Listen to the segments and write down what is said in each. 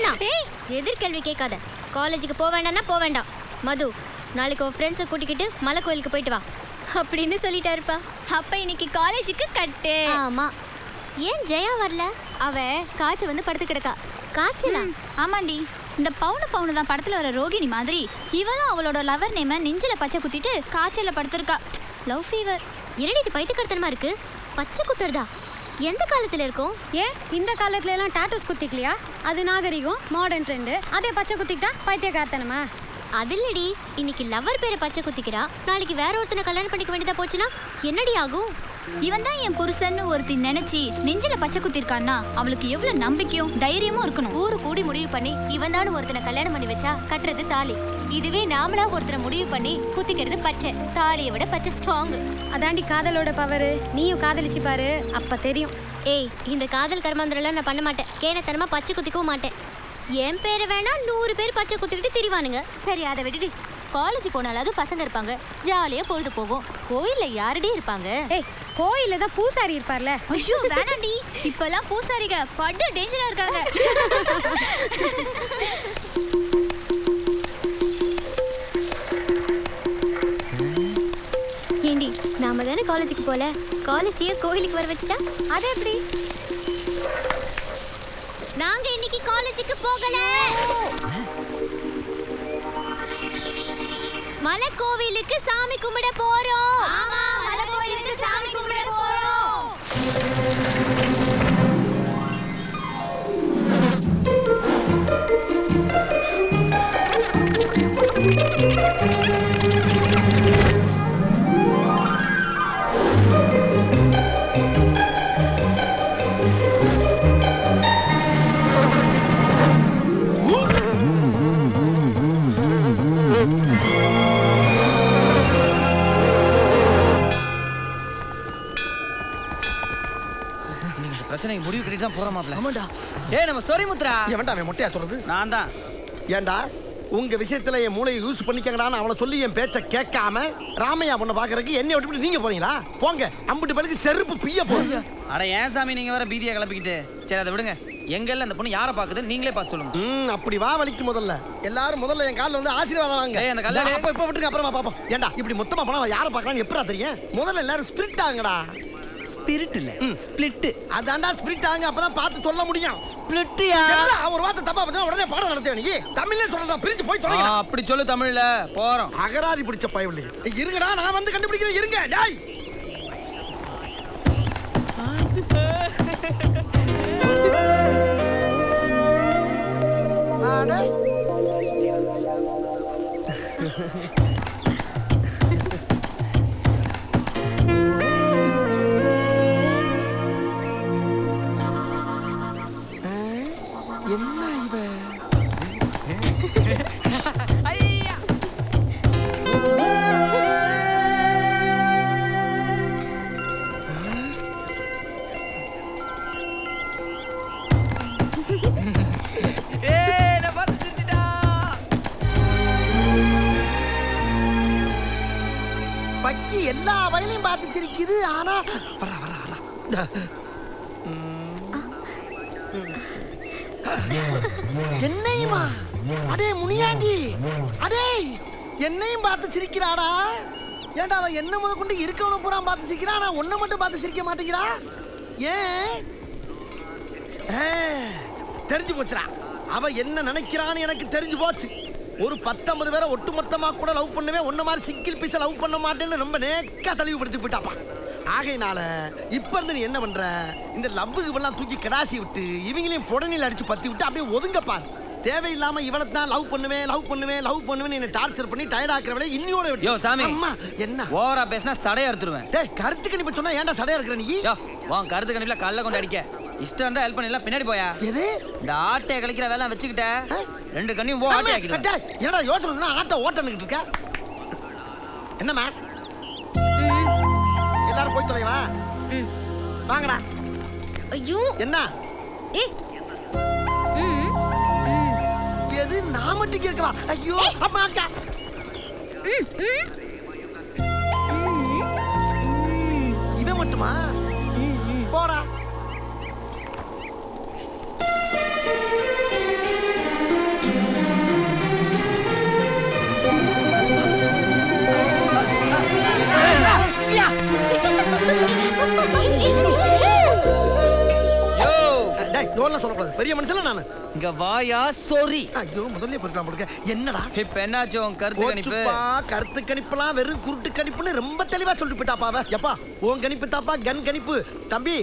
கேளலாம். எதிர்கேள்வி கேட்காத. காலேஜுக்கு போக வேண்டாம்னா போக வேண்டாம். மது, நாளைக்கு உன் ஃப்ரெண்ட்ஸை கூட்டிக்கிட்டு மலை கோயிலுக்கு போயிட்டு வா அப்படின்னு சொல்லிட்டாருப்பா. அப்ப இன்னைக்கு காலேஜுக்கு கட்டு. ஆமா. ஏன் ஜெயா வரல? அவ காய்ச்சல் வந்து படுத்து கிடக்கா. காய்ச்சலா? ஆமாண்டி. இந்த பவுனு தான் படத்துல வர ரோகிணி மாதிரி இவளும் அவளோட லவர் நேம நெஞ்சில பச்சை குத்திட்டு காய்ச்சல்ல படுத்திருக்கா. Love fever. என்னடி இது பைத்தியக்காரத்தனமா இருக்கு? பச்சை குத்துறதா? எந்த காலத்துல இருக்கும்? ஏன் இந்த காலத்துல எல்லாம் டாட்டூஸ் குத்திக்கலையா? அது நாகரிகம், மாடர்ன் ட்ரெண்ட். அதே பச்சை குத்திக்கிட்டா பைத்தியக்காரத்தனமா? அது இல்லடி, இன்னைக்கு லவர் பேரை பச்சை குத்திக்கிறா, நாளைக்கு வேற ஒருத்தனை கல்யாணம் பண்ணிக்க வேண்டியதா போச்சுன்னா என்னடி ஆகும்? இவன் தான் என் புருஷன்னு ஒருத்தி நினைச்சி நெஞ்சில பச்சை குத்திருக்கான்னா அவளுக்கு எவ்வளவு நம்பிக்கையும் தைரியமும் இருக்கணும். ஊரு கூடி முடிவு பண்ணி இவன் தான் ஒருத்தனை கல்யாணம் பண்ணி வச்சா கட்டுறது தாலி. இதுவே நாமளா ஒருத்தனை முடிவு பண்ணி குத்திக்கிறது பச்சை. தாலியை விட பச்சை ஸ்ட்ராங். அதாண்டி காதலோட பவர். நீயும் காதலிச்சு பாரு, அப்ப தெரியும். ஏய், இந்த காதல் கர்மாந்திரம்லாம் நான் பண்ண மாட்டேன். கேனத்தனமா பச்சை குத்திக்கவும் மாட்டேன். என் பேரை வேணா 100 பேர் பச்சை குத்திக்கிட்டு திரிவானுங்க. சரி, அதை விட்டுட்டு காலேஜ் போனாலாவது பசங்க இருப்பாங்க, ஜாலியா பொழுது போகும். கோயில்ல யாரடி இருப்பாங்க? ஏய், கோயில்ல தான் பூசாரி இருப்பார்ல. ஐயோ வேணாண்டி, இப்பெல்லாம் பூசாரிங்க படு டேஞ்சரா இருக்காங்க. ஏண்டி, நாம தானே காலேஜுக்கு போல, காலேஜையே கோயிலுக்கு வர வச்சுட்டா அது எப்படி? நாங்க இன்னைக்கு காலேஜுக்கு போகல. மலை கோவிலுக்கு சாமி கும்பிட போறோம். ஆமா, மலை கோவிலுக்கு சாமி கும்பிட போறோம். பிரச்சனைக்கு முடிவு கட்டிட்டு தான் போறோம் மாப்ள. ஆமாடா. ஏய், நம்ம சொரி முத்ரா. எவன்டா அவன் மொட்டையா சொல்றது? நான் தான். ஏண்டா உங்க விஷயத்துல என் மூளையை யூஸ் பண்ணிக்கங்கடான்னு அவளை சொல்லி என் பேச்ச கேட்காம ராமையா பொண்ணை பாக்குறதுக்கு என்னை விட்டு நீங்க போறீங்களா? போங்க, அம்பிட்டு பேருக்கு செருப்பு பிய்ய போறீங்க. அட ஏன் சாமி நீங்க வர பீதியை கிளப்பிக்கிட்டு? சரி, அதை விடுங்க. எங்கல்ல அந்த பொண்ணு யாரை பாக்குது நீங்களே பார்த்து சொல்லுங்க. அப்படி வா வலிக்கு முதல்ல எல்லாரும் முதல்ல என் காலில் வந்து ஆசீர்வாதம் வாங்க. ஏய், அந்த கல்யாணம் அப்ப இப்ப விட்டுங்க, அப்புறமா பாப்போம். ஏண்டா இப்படி மொத்தமா போனா யாரை பார்க்கறான்னு எப்படா தெரியும்? முதல்ல எல்லாரும் ஸ்பிரிட் ஆங்கடா. ஸ்பிரிட் இல்ல, ஸ்பிளிட். அதான்டா ஸ்பிரிட் ஆங்க, அப்பதான் பார்த்து சொல்ல முடியும். ஸ்பிளிட்யா? ஒரு வார்த்தை தப்பா பண்ணா உடனே பாடம் நடத்துவே. நீ தமிழ்ல சொல்றதா பிரிஞ்சு போய் தொலைங்க. அப்படி சொல்லு தமிழ்ல. போறோம். அகராதி பிடிச்ச பயவுல இருங்கடா, நான் வந்து கண்டுபிடிக்கிறேன். இருங்க டேய். ஆடா என்ன இவ? ஐயா, ஏய், நான் பார்த்து சிரிச்சிட்டா. பக்கி எல்லா வயலையும் பார்த்து சிரிக்குது. ஆனா வர வர வர என்னையுமா? அடே முனியாண்டி, அடே என்னையும் பார்த்து சிரிக்கிறாடா. ஏன்டா அவன் என்ன முத கொண்டு இருக்கவன பூரா பார்த்து சிரிக்கிறான், நான் ஒன்ன மட்டும் பார்த்து சிரிக்க மாட்டேங்கிறா? ஏன்? தெரிஞ்சு போச்சுடா. அவ என்ன நினைக்கிறான்னு எனக்கு தெரிஞ்சு போச்சு. ஒரு 19 பேரை ஒட்டுமொத்தமா கூட லவ் பண்ணவே ஒன்ன மாதிரி சிங்கிள் பீஸை லவ் பண்ண மாட்டேன்னு ரொம்ப நேக்கா தெளிவுபடுத்தி போயிட்டாப்பா. ஆகையினால இப்ப இருந்து நீ என்ன பண்ற, இந்த லவ்வுக்கு எல்லாம் தூக்கி கடாசி விட்டு இவங்களையும் புடனில் அடிச்சு பத்தி விட்டு அப்படியே ஒதுங்க பாரு. தேவையில்லாம இவளை தான் லவ் பண்ணுவேன் என்ன டார்ச்சர் பண்ணி டயர்ட் ஆக்குறவளே இன்னியோட விட்டு. யோ சாமி, அம்மா என்ன ஓவரா பேசினா சடைய அறுத்துருவேன். டேய், கருத்து கணிப்பு சொன்னா ஏன்டா சடையா இருக்கிற நீ? யோ, உன் கருத்து கணிப்புல கல்ல கொண்டு அடிக்க இஷ்டம் இருந்தா ஹெல்ப் பண்ணல, பின்னாடி போயா. எது இந்த ஆட்டை கழிக்கிற வேலை வச்சுக்கிட்ட 2 கண்ணையும் போ ஆட்டை ஆக்கிடுவேன். டேய், என்னடா யோசனை பண்ணா ஆட்டை ஓட்டன்னுகிட்டு இருக்க? என்னம்மா எல்லாரும் போய் தொலைவா? வாங்கடா. ஐயோ என்ன? ஏய், எது நான் மட்டும் கேட்கவா? ஐயோ அம்மா அக்கா. இவன் மட்டுமா? போடா. சொல்லக்கூடாது. பெரிய மனுஷன் நானு. இங்க வாயா சோரி. ஐயோ முதல்ல போயிருக்கலாம் போடுங்க. என்னடா இப்ப என்னாச்சு உன் கருத்து கணிப்பு? கருத்து கணிப்புலாம் வெறும் குருட்டு கணிப்புன்னு ரொம்ப தெளிவா சொல்லிட்டு போயிட்டாப்பா அவ. எப்பா உன் கணிப்பு தாப்பா கன் கணிப்பு. தம்பி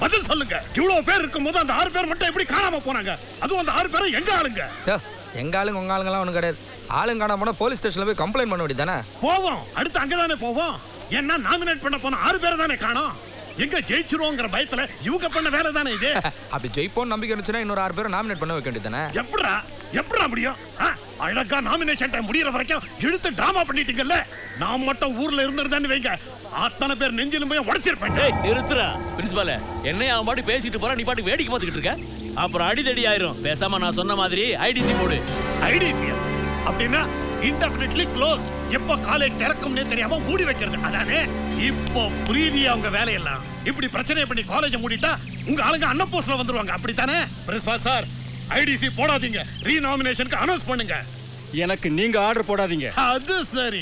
பதில் சொல்லுங்க. இவ்வளவு பேர் இருக்கும்போது அந்த 6 பேர் மட்டும் எப்படி காணாம போனாங்க? அதுவும் அந்த 6 பேரும் எங்க ஆளுங்க? எங்க ஆளுங்க உங்க ஆளுங்கலாம் ஒன்றும் கிடையாது. ஆளுங்க காணாம போனா போலீஸ் ஸ்டேஷன்ல போய் கம்ப்ளைண்ட் பண்ண வேண்டியதானே? போவோம். அடுத்து அங்கதானே போவோம். ஏன்னா நாமினேட் பண்ண போன 6 பேரை தானே காணோம். எங்க ஜெயிச்சிருவோங்கிற பயத்துல இவங்க பண்ண வேலை தானே இது. அப்படி ஜெயிப்போம் நம்பிக்கை இருந்துச்சுன்னா இன்னொரு 6 பேரை நாமினேட் பண்ண வைக்க வேண்டியதானே? எப்படா முடியும்? அழகா நாமினேஷன் டைம் முடியற வரைக்கும் இழுத்து டிராமா பண்ணிட்டீங்கல்ல. நான் மட்டும் ஊர்ல இருந்திருந்தான்னு வைங்க, அத்தனை பேர் நெஞ்சிலும் போய் உடைச்சிருப்பேன். நிறுத்துறா பிரின்சிபால. என்னைய அவன் பாட்டு பேசிட்டு போறான், நீ பாட்டு வேடிக்கை பார்த்துக்கிட்டு இருக்க. அப்புறம் அடிதடி ஆயிரும். பேசாம நான் சொன்ன மாதிரி ஐடிசி போடு. ஐடிசி அப்படின்னா இன்டெஃபினிட்லி க்ளோஸ். எப்போ காலேஜ் திறக்கும்னே தெரியாம மூடி வைக்கிறது அதானே? இப்போ புரியுதியா உங்க வேலையெல்லாம்? இப்படி பிரச்சனை பண்ணி காலேஜ் மூடிட்டா உங்க ஆளுங்க அன்னப்போஸ்ல வந்துருவாங்க. அப்படித்தானே பிரின்சிபால் சார்? ஐடிசி போடாதீங்க, ரீநாமினேஷனுக்கு அனௌன்ஸ் பண்ணுங்க. எனக்கு நீங்க ஆர்டர் போடாதீங்க. அது சரி.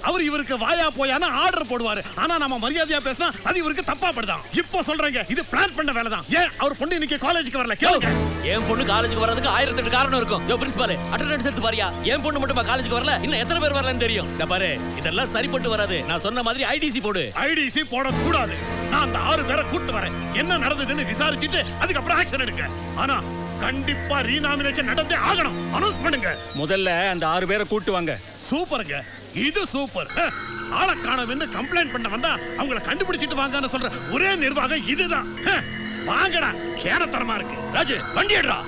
அவர் இவருக்கு வாயா போயானா ஆர்டர் போடுவாரு. ஆனா நம்ம மரியாதையா பேசினா அது இவருக்கு தப்பா படுதான். இப்போ சொல்றேங்க, இது பிளான் பண்ண வேலை தான். ஏன் அவர் பொண்ணு இன்னைக்கு காலேஜுக்கு வரல கேளுங்க. என் பொண்ணு காலேஜுக்கு வரதுக்கு 1008 காரணம் இருக்கும். யோ பிரின்சிபால், அட்டெண்டன்ஸ் எடுத்து பாரியா. என் பொண்ணு மட்டும் காலேஜுக்கு வரல, இன்னும் எத்தனை பேர் வரலன்னு தெரியும். இந்த பாரு, இதெல்லாம் சரிப்பட்டு வராது. நான் சொன்ன மாதிரி ஐடிசி போடு. ஐடிசி போட கூடாது. நான் அந்த 6 பேரை கூட்டி வரேன். என்ன நடந்ததுன்னு விசாரிச்சுட்டு அதுக்கப்புறம் ஆக்ஷன் எடுங்க. ஆனா கண்டிப்பா ரீநாமினேஷன் நடந்தே ஆகணும். அனௌன்ஸ் பண்ணுங்க. முதல்ல அந்த 6 பேரை கூட்டு வாங்க. சூப்பருங்க, இது சூப்பர். ஆளை காணோம்னு கம்ப்ளைண்ட் பண்ண வந்தா அவங்கள கண்டுபிடிச்சிட்டு வாங்கன்னு சொல்ற ஒரே நிர்வாகம் இதுதான். வாங்கடா, கேனத்தரமா இருக்கு. ராஜு வண்டி எடுறா.